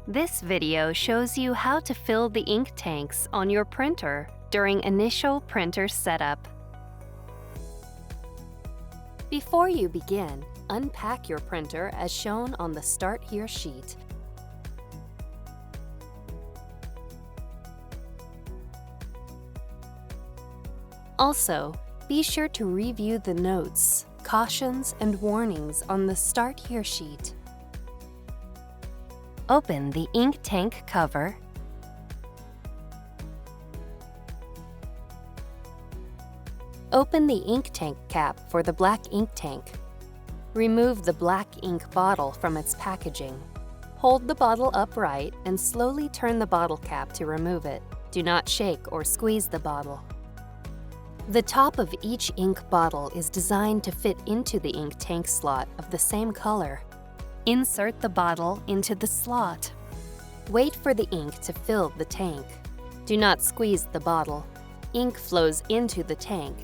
This video shows you how to fill the ink tanks on your printer during initial printer setup. Before you begin, unpack your printer as shown on the Start Here sheet. Also, be sure to review the notes, cautions, and warnings on the Start Here sheet. Open the ink tank cover. Open the ink tank cap for the black ink tank. Remove the black ink bottle from its packaging. Hold the bottle upright and slowly turn the bottle cap to remove it. Do not shake or squeeze the bottle. The top of each ink bottle is designed to fit into the ink tank slot of the same color. Insert the bottle into the slot. Wait for the ink to fill the tank. Do not squeeze the bottle. Ink flows into the tank.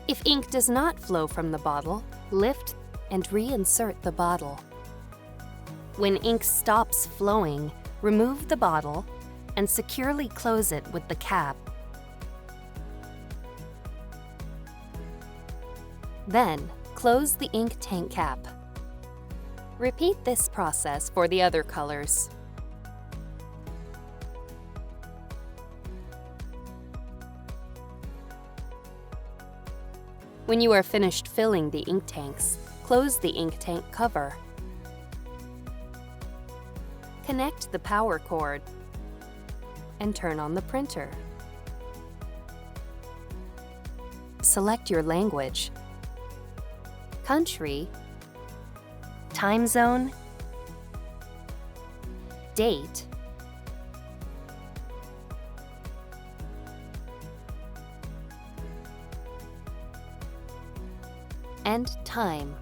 If ink does not flow from the bottle, lift and reinsert the bottle. When ink stops flowing, remove the bottle and securely close it with the cap. Then, close the ink tank cap. Repeat this process for the other colors. When you are finished filling the ink tanks, close the ink tank cover. Connect the power cord and turn on the printer. Select your language, country, time zone, date, and time.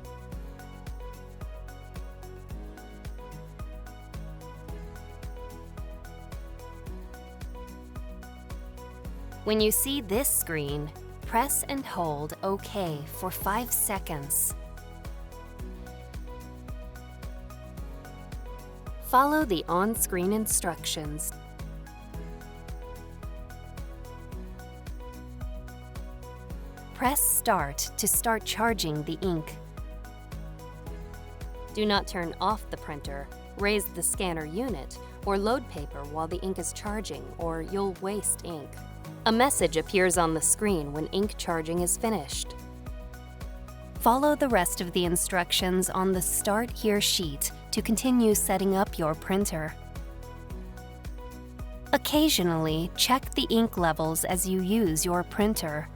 When you see this screen, press and hold OK for 5 seconds. Follow the on-screen instructions. Press Start to start charging the ink. Do not turn off the printer, raise the scanner unit, or load paper while the ink is charging, or you'll waste ink. A message appears on the screen when ink charging is finished. Follow the rest of the instructions on the Start Here sheet to continue setting up your printer. Occasionally, check the ink levels as you use your printer.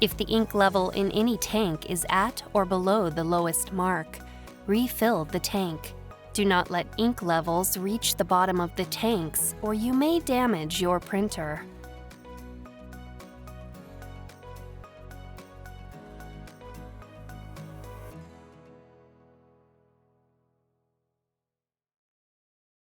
If the ink level in any tank is at or below the lowest mark, refill the tank. Do not let ink levels reach the bottom of the tanks, or you may damage your printer.